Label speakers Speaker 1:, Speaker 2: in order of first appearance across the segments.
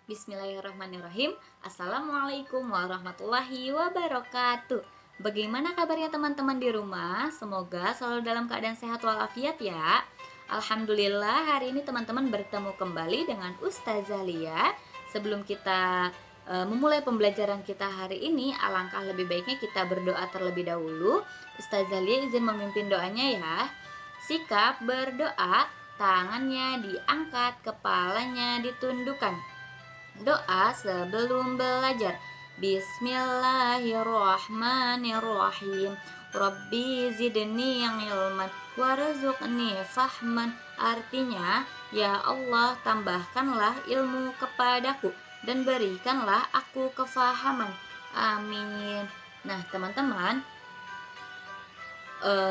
Speaker 1: Bismillahirrahmanirrahim. Assalamualaikum warahmatullahi wabarakatuh. Bagaimana kabarnya teman-teman di rumah? Semoga selalu dalam keadaan sehat walafiat ya. Alhamdulillah hari ini teman-teman bertemu kembali dengan Ustazah Lia. Sebelum kita memulai pembelajaran kita hari ini, alangkah lebih baiknya kita berdoa terlebih dahulu. Ustazah Lia izin memimpin doanya ya. Sikap berdoa, tangannya diangkat, kepalanya ditundukkan. Doa sebelum belajar. Bismillahirrahmanirrahim. Rabbi zidni ilman warzuqni fahman. Artinya, ya Allah, tambahkanlah ilmu kepadaku dan berikanlah aku kefahaman. Amin. Nah, teman-teman,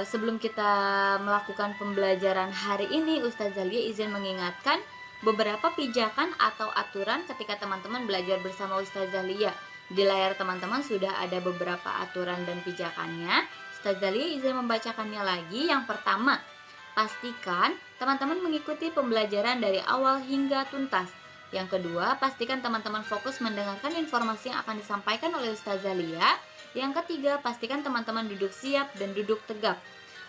Speaker 1: sebelum kita melakukan pembelajaran hari ini, Ustazah Lia izin mengingatkan beberapa pijakan atau aturan ketika teman-teman belajar bersama Ustazah Lia. Di layar teman-teman sudah ada beberapa aturan dan pijakannya. Ustazah Lia izin membacakannya lagi. Yang pertama, pastikan teman-teman mengikuti pembelajaran dari awal hingga tuntas. Yang kedua, pastikan teman-teman fokus mendengarkan informasi yang akan disampaikan oleh Ustazah Lia. Yang ketiga, pastikan teman-teman duduk siap dan duduk tegap.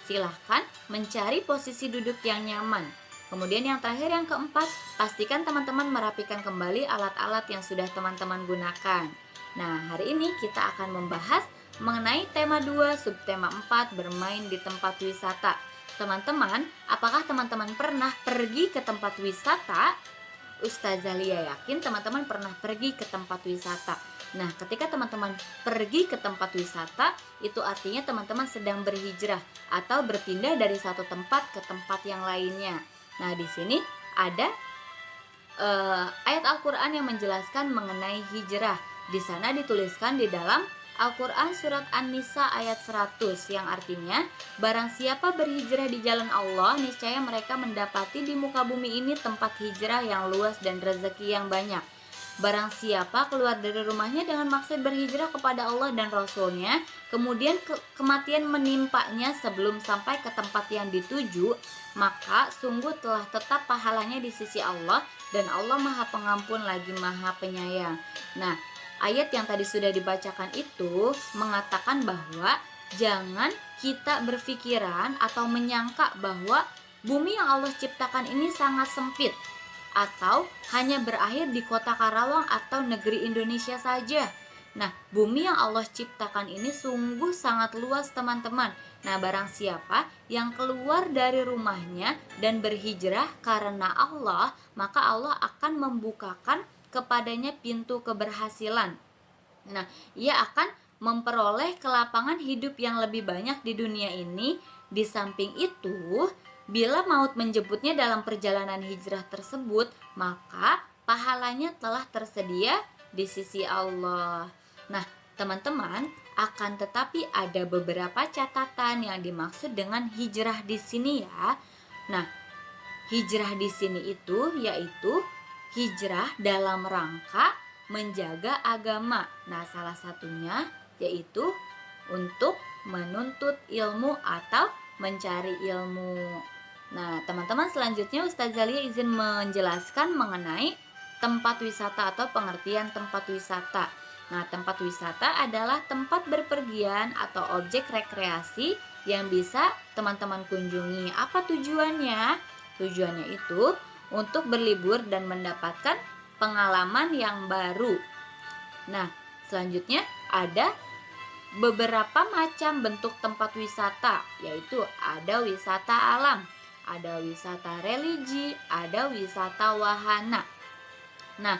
Speaker 1: Silahkan mencari posisi duduk yang nyaman. Kemudian yang terakhir, yang keempat, pastikan teman-teman merapikan kembali alat-alat yang sudah teman-teman gunakan. Nah, hari ini kita akan membahas mengenai tema 2, subtema 4, bermain di tempat wisata. Teman-teman, apakah teman-teman pernah pergi ke tempat wisata? Ustazah Lia yakin teman-teman pernah pergi ke tempat wisata. Nah, ketika teman-teman pergi ke tempat wisata, itu artinya teman-teman sedang berhijrah atau berpindah dari satu tempat ke tempat yang lainnya. Nah, di sini ada ayat Al-Quran yang menjelaskan mengenai hijrah. Di sana dituliskan di dalam Al-Quran surat An-Nisa ayat 100 yang artinya, barang siapa berhijrah di jalan Allah, niscaya mereka mendapati di muka bumi ini tempat hijrah yang luas dan rezeki yang banyak. Barang siapa keluar dari rumahnya dengan maksud berhijrah kepada Allah dan Rasulnya, kemudian kematian menimpanya sebelum sampai ke tempat yang dituju, maka sungguh telah tetap pahalanya di sisi Allah, dan Allah Maha Pengampun lagi Maha Penyayang. Nah, ayat yang tadi sudah dibacakan itu mengatakan bahwa jangan kita berpikiran atau menyangka bahwa bumi yang Allah ciptakan ini sangat sempit atau hanya berakhir di kota Karawang atau negeri Indonesia saja. Nah, bumi yang Allah ciptakan ini sungguh sangat luas, teman-teman. Nah, barang siapa yang keluar dari rumahnya dan berhijrah karena Allah, maka Allah akan membukakan kepadanya pintu keberhasilan. Nah, ia akan memperoleh kelapangan hidup yang lebih banyak di dunia ini. Di samping itu, bila maut menjemputnya dalam perjalanan hijrah tersebut, maka pahalanya telah tersedia di sisi Allah. Nah, teman-teman, akan tetapi ada beberapa catatan yang dimaksud dengan hijrah di sini ya. Nah, hijrah di sini itu yaitu hijrah dalam rangka menjaga agama. Nah, salah satunya yaitu untuk menuntut ilmu atau mencari ilmu. Nah, teman-teman, selanjutnya Ustazah Lia izin menjelaskan mengenai tempat wisata atau pengertian tempat wisata. Nah, tempat wisata adalah tempat berpergian atau objek rekreasi yang bisa teman-teman kunjungi. Apa tujuannya? Tujuannya itu untuk berlibur dan mendapatkan pengalaman yang baru. Nah, selanjutnya ada beberapa macam bentuk tempat wisata, yaitu ada wisata alam, ada wisata religi, ada wisata wahana. Nah,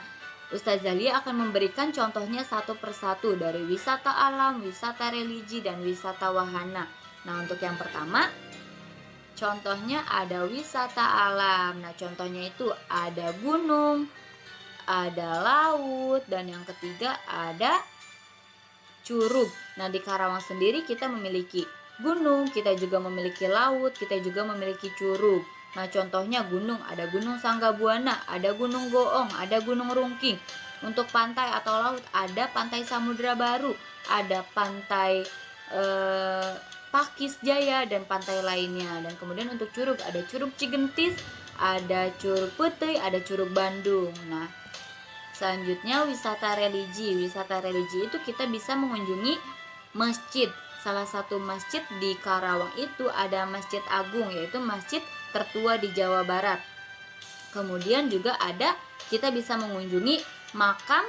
Speaker 1: Ustazah Lia akan memberikan contohnya satu persatu dari wisata alam, wisata religi, dan wisata wahana. Nah, untuk yang pertama, contohnya ada wisata alam. Nah, contohnya itu ada gunung, ada laut, dan yang ketiga ada curug. Nah, di Karawang sendiri kita memiliki gunung, kita juga memiliki laut, kita juga memiliki curug. Nah, contohnya gunung, ada Gunung Sanggabuana, ada Gunung Goong, ada Gunung Rungking. Untuk pantai atau laut ada Pantai Samudra Baru, ada Pantai Pakis Jaya, dan pantai lainnya. Dan kemudian untuk curug ada Curug Cigentis, ada Curug Putih, ada Curug Bandung. Nah, Selanjutnya wisata religi. Wisata religi itu kita bisa mengunjungi masjid. Salah satu masjid di Karawang itu ada Masjid Agung, yaitu masjid tertua di Jawa Barat. Kemudian juga kita bisa mengunjungi makam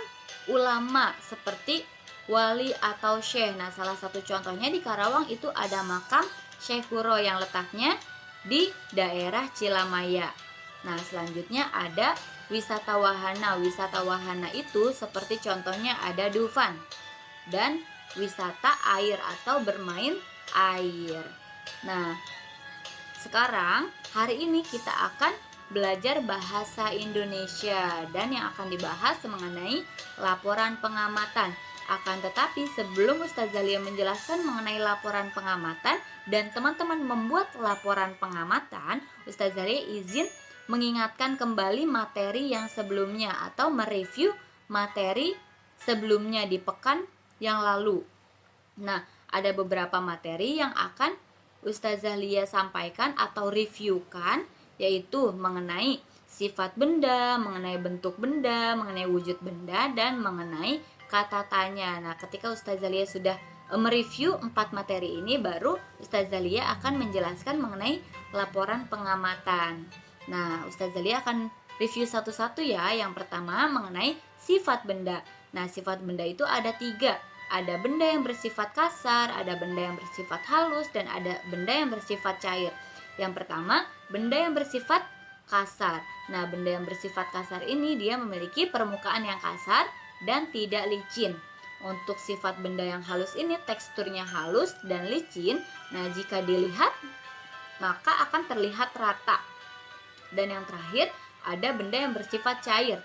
Speaker 1: ulama seperti wali atau syekh. Nah, salah satu contohnya di Karawang itu ada makam Syekh Kuro yang letaknya di daerah Cilamaya. Nah, selanjutnya ada wisata wahana. Wisata wahana itu seperti contohnya ada Dufan dan wisata air atau bermain air. Nah, sekarang hari ini kita akan belajar bahasa Indonesia dan yang akan dibahas mengenai laporan pengamatan. Akan tetapi sebelum Ustazah Lia menjelaskan mengenai laporan pengamatan dan teman-teman membuat laporan pengamatan, Ustazah Lia izin mengingatkan kembali materi yang sebelumnya atau mereview materi sebelumnya di pekan yang lalu. Nah, ada beberapa materi yang akan Ustazah Lia sampaikan atau reviewkan, yaitu mengenai sifat benda, mengenai bentuk benda, mengenai wujud benda, dan mengenai kata tanya. Nah, ketika Ustazah Lia sudah mereview 4 materi ini, baru Ustazah Lia akan menjelaskan mengenai laporan pengamatan. Nah, Ustazah Lia akan review satu-satu ya. Yang pertama mengenai sifat benda. Nah, sifat benda itu ada 3. Ada benda yang bersifat kasar, ada benda yang bersifat halus, dan ada benda yang bersifat cair. Yang pertama, benda yang bersifat kasar. Nah, benda yang bersifat kasar ini dia memiliki permukaan yang kasar dan tidak licin. Untuk sifat benda yang halus ini teksturnya halus dan licin. Nah, jika dilihat maka akan terlihat rata. Dan yang terakhir, ada benda yang bersifat cair.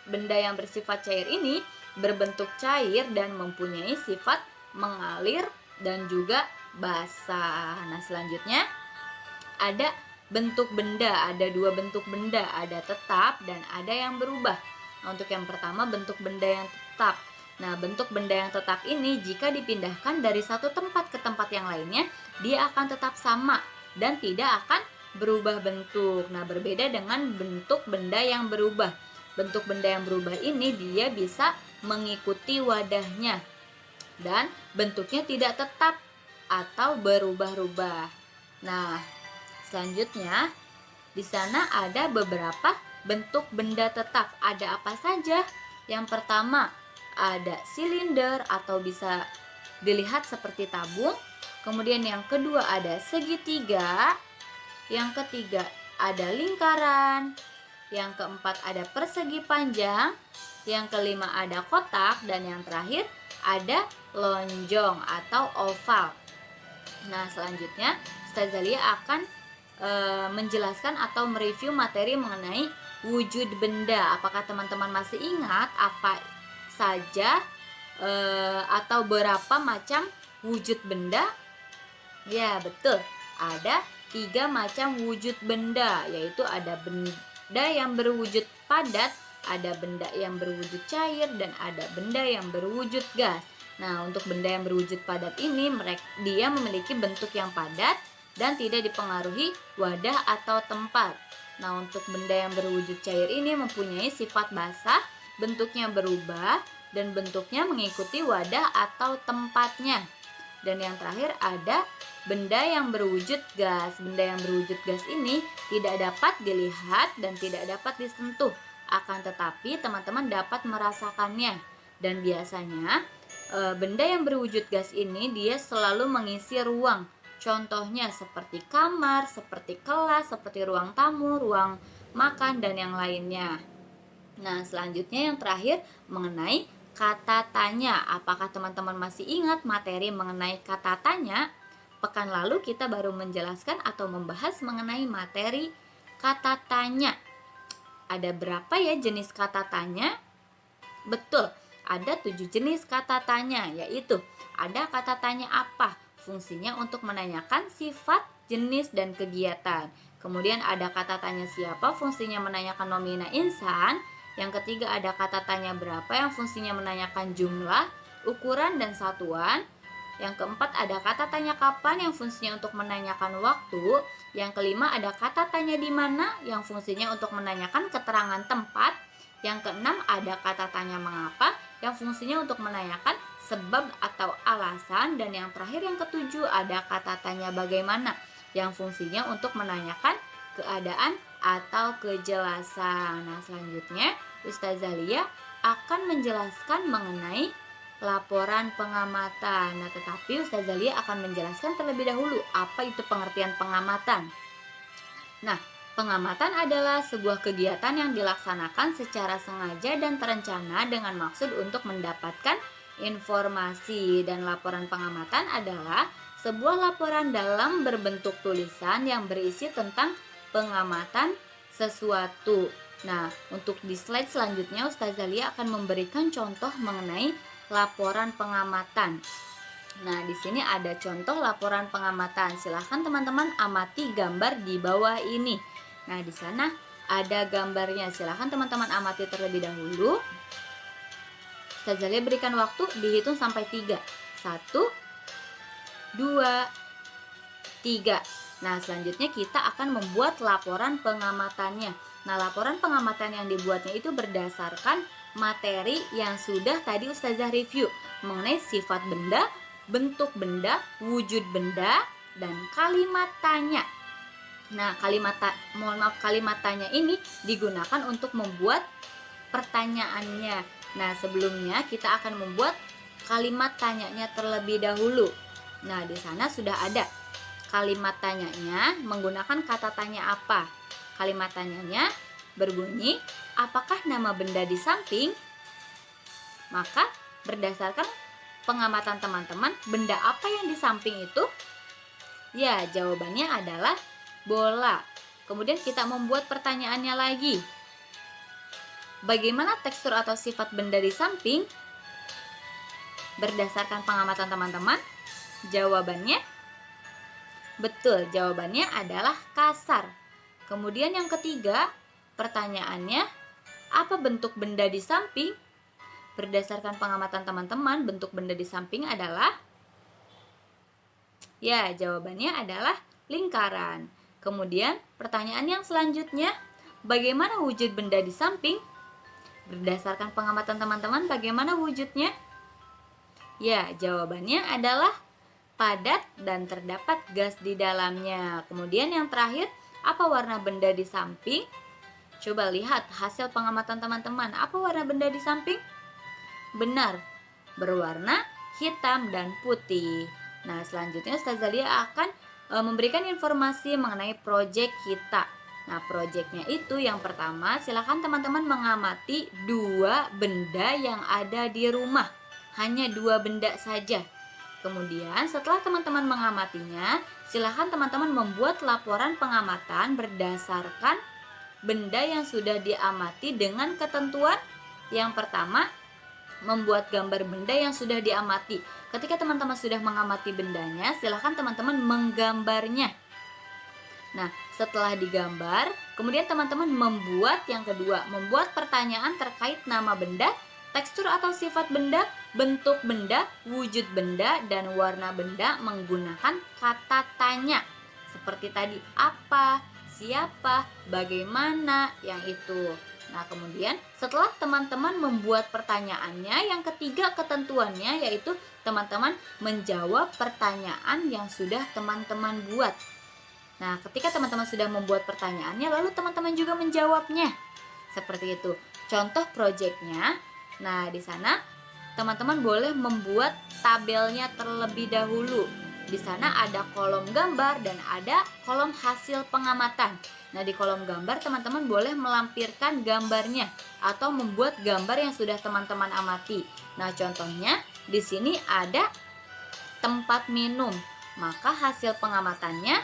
Speaker 1: Benda yang bersifat cair ini berbentuk cair dan mempunyai sifat mengalir dan juga basah. Nah, selanjutnya ada bentuk benda, ada 2 bentuk benda, ada tetap dan ada yang berubah. Nah, untuk yang pertama bentuk benda yang tetap. Nah, bentuk benda yang tetap ini jika dipindahkan dari satu tempat ke tempat yang lainnya, dia akan tetap sama dan tidak akan berubah bentuk. Nah, berbeda dengan bentuk benda yang berubah. Bentuk benda yang berubah ini dia bisa mengikuti wadahnya dan bentuknya tidak tetap atau berubah-ubah. Nah, selanjutnya di sana ada beberapa bentuk benda tetap. Ada apa saja? Yang pertama, ada silinder atau bisa dilihat seperti tabung. Kemudian yang kedua ada segitiga. Yang ketiga ada lingkaran. Yang keempat ada persegi panjang. Yang kelima ada kotak. Dan yang terakhir ada lonjong atau oval. Nah, selanjutnya Ustazah Lia akan menjelaskan atau mereview materi mengenai wujud benda. Apakah teman-teman masih ingat apa saja atau berapa macam wujud benda? Ya, betul. Ada 3 macam wujud benda, yaitu ada benda yang berwujud padat, ada benda yang berwujud cair, dan ada benda yang berwujud gas. Nah, untuk benda yang berwujud padat ini dia memiliki bentuk yang padat dan tidak dipengaruhi wadah atau tempat. Nah, untuk benda yang berwujud cair ini mempunyai sifat basah, bentuknya berubah dan bentuknya mengikuti wadah atau tempatnya. Dan yang terakhir ada benda yang berwujud gas. Benda yang berwujud gas ini tidak dapat dilihat dan tidak dapat disentuh. Akan tetapi teman-teman dapat merasakannya. Dan biasanya benda yang berwujud gas ini dia selalu mengisi ruang. Contohnya seperti kamar, seperti kelas, seperti ruang tamu, ruang makan, dan yang lainnya. Nah, selanjutnya yang terakhir mengenai kata tanya. Apakah teman-teman masih ingat materi mengenai kata tanya? Pekan lalu kita baru menjelaskan atau membahas mengenai materi kata tanya. Ada berapa ya jenis kata tanya? Betul, ada 7 jenis kata tanya, yaitu ada kata tanya apa, fungsinya untuk menanyakan sifat, jenis, dan kegiatan. Kemudian ada kata tanya siapa, fungsinya menanyakan nomina insan. Yang ketiga ada kata tanya berapa, yang fungsinya menanyakan jumlah, ukuran, dan satuan. Yang keempat ada kata tanya kapan, yang fungsinya untuk menanyakan waktu. Yang kelima ada kata tanya di mana, yang fungsinya untuk menanyakan keterangan tempat. Yang keenam ada kata tanya mengapa yang fungsinya untuk menanyakan sebab atau alasan. Dan yang terakhir yang ketujuh ada kata tanya bagaimana yang fungsinya untuk menanyakan keadaan atau kejelasan. Nah, selanjutnya Ustazah Lia akan menjelaskan mengenai laporan pengamatan. Nah, tetapi Ustazah Lia akan menjelaskan terlebih dahulu apa itu pengertian pengamatan. Nah, pengamatan adalah sebuah kegiatan yang dilaksanakan secara sengaja dan terencana dengan maksud untuk mendapatkan informasi. Dan laporan pengamatan adalah sebuah laporan dalam berbentuk tulisan yang berisi tentang pengamatan sesuatu. Nah, untuk di slide selanjutnya Ustazah Lia akan memberikan contoh mengenai laporan pengamatan. Nah, di sini ada contoh laporan pengamatan. Silahkan teman-teman amati gambar di bawah ini. Nah, di sana ada gambarnya. Silahkan teman-teman amati terlebih dahulu. Ustazah Lia berikan waktu dihitung sampai 3. 1, 2, 3. Nah, selanjutnya kita akan membuat laporan pengamatannya. Nah, laporan pengamatan yang dibuatnya itu berdasarkan materi yang sudah tadi Ustazah review mengenai sifat benda, bentuk benda, wujud benda, dan kalimat tanya. Nah, kalimat tanya ini digunakan untuk membuat pertanyaannya. Nah, sebelumnya kita akan membuat kalimat tanyanya terlebih dahulu. Nah, di sana sudah ada kalimat tanyanya menggunakan kata tanya apa. Kalimat tanyanya berbunyi, apakah nama benda di samping? Maka berdasarkan pengamatan teman-teman, benda apa yang di samping itu? Ya, jawabannya adalah bola. Kemudian kita membuat pertanyaannya lagi. Bagaimana tekstur atau sifat benda di samping? Berdasarkan pengamatan teman-teman, jawabannya betul, jawabannya adalah kasar. Kemudian yang ketiga, pertanyaannya, apa bentuk benda di samping? Berdasarkan pengamatan teman-teman, bentuk benda di samping adalah, ya, jawabannya adalah lingkaran. Kemudian pertanyaan yang selanjutnya, bagaimana wujud benda di samping? Berdasarkan pengamatan teman-teman, bagaimana wujudnya? Ya, jawabannya adalah padat dan terdapat gas di dalamnya. Kemudian yang terakhir, apa warna benda di samping? Coba lihat hasil pengamatan teman-teman. Apa warna benda di samping? Benar, berwarna hitam dan putih. Nah, selanjutnya Ustazah Lia akan memberikan informasi mengenai proyek kita. Nah, proyeknya itu yang pertama, silakan teman-teman mengamati 2 benda yang ada di rumah. Hanya 2 benda saja. Kemudian setelah teman-teman mengamatinya, silakan teman-teman membuat laporan pengamatan berdasarkan benda yang sudah diamati dengan ketentuan. Yang pertama, membuat gambar benda yang sudah diamati. Ketika teman-teman sudah mengamati bendanya, silakan teman-teman menggambarnya. Nah, setelah digambar, kemudian teman-teman membuat yang kedua, membuat pertanyaan terkait nama benda, tekstur atau sifat benda, bentuk benda, wujud benda, dan warna benda menggunakan kata tanya. Seperti tadi, apa, siapa, bagaimana, yang itu. Nah, kemudian setelah teman-teman membuat pertanyaannya, yang ketiga ketentuannya yaitu teman-teman menjawab pertanyaan yang sudah teman-teman buat. Nah, ketika teman-teman sudah membuat pertanyaannya, lalu teman-teman juga menjawabnya. Seperti itu. Contoh proyeknya. Nah, di sana teman-teman boleh membuat tabelnya terlebih dahulu. Di sana ada kolom gambar dan ada kolom hasil pengamatan. Nah, di kolom gambar teman-teman boleh melampirkan gambarnya atau membuat gambar yang sudah teman-teman amati. Nah, contohnya di sini ada tempat minum. Maka hasil pengamatannya,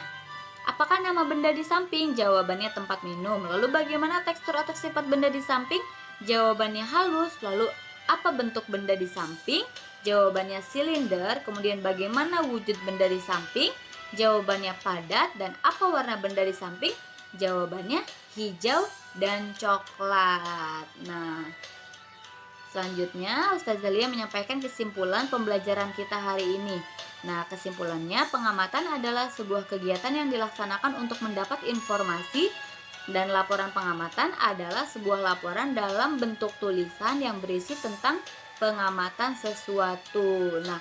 Speaker 1: apakah nama benda di samping? Jawabannya tempat minum. Lalu bagaimana tekstur atau sifat benda di samping? Jawabannya halus. Lalu apa bentuk benda di samping? Jawabannya silinder. Kemudian bagaimana wujud benda di samping? Jawabannya padat. Dan apa warna benda di samping? Jawabannya hijau dan coklat. Nah, selanjutnya Ustazah Lia menyampaikan kesimpulan pembelajaran kita hari ini. Nah, kesimpulannya, pengamatan adalah sebuah kegiatan yang dilaksanakan untuk mendapat informasi Dan laporan pengamatan adalah sebuah laporan dalam bentuk tulisan yang berisi tentang pengamatan sesuatu. Nah,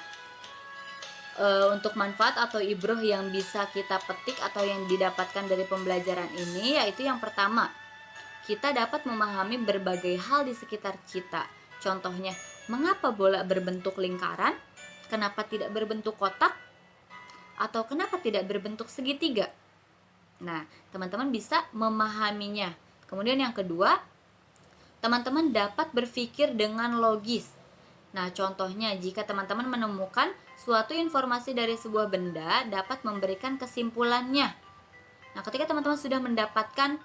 Speaker 1: untuk manfaat atau ibroh yang bisa kita petik atau yang didapatkan dari pembelajaran ini, yaitu yang pertama, kita dapat memahami berbagai hal di sekitar kita. Contohnya, mengapa bola berbentuk lingkaran? Kenapa tidak berbentuk kotak? Atau kenapa tidak berbentuk segitiga? Nah, teman-teman bisa memahaminya. Kemudian yang kedua, teman-teman dapat berpikir dengan logis. Nah, contohnya jika teman-teman menemukan suatu informasi dari sebuah benda dapat memberikan kesimpulannya. Nah, ketika teman-teman sudah mendapatkan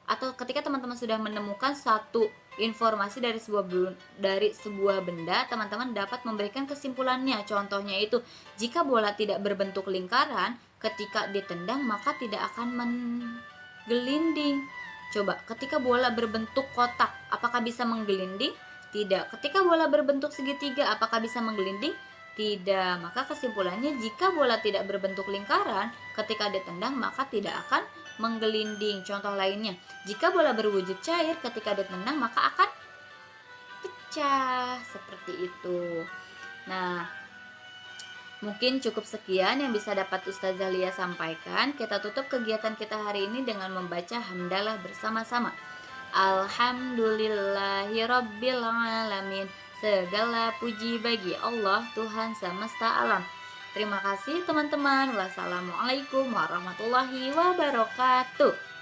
Speaker 1: atau ketika teman-teman sudah menemukan satu informasi dari sebuah benda, teman-teman dapat memberikan kesimpulannya. Contohnya itu, jika bola tidak berbentuk lingkaran, ketika ditendang maka tidak akan menggelinding. Coba, ketika bola berbentuk kotak, apakah bisa menggelinding? Tidak. Ketika bola berbentuk segitiga, apakah bisa menggelinding? Tidak. Maka kesimpulannya, jika bola tidak berbentuk lingkaran, ketika ditendang maka tidak akan menggelinding. Contoh lainnya, jika bola berwujud cair, ketika ditendang maka akan pecah. Seperti itu. Nah, mungkin cukup sekian yang bisa dapat Ustazah Lia sampaikan. Kita tutup kegiatan kita hari ini dengan membaca hamdalah bersama-sama. Alhamdulillahirabbil alamin. Segala puji bagi Allah, Tuhan semesta alam. Terima kasih teman-teman. Wassalamualaikum warahmatullahi wabarakatuh.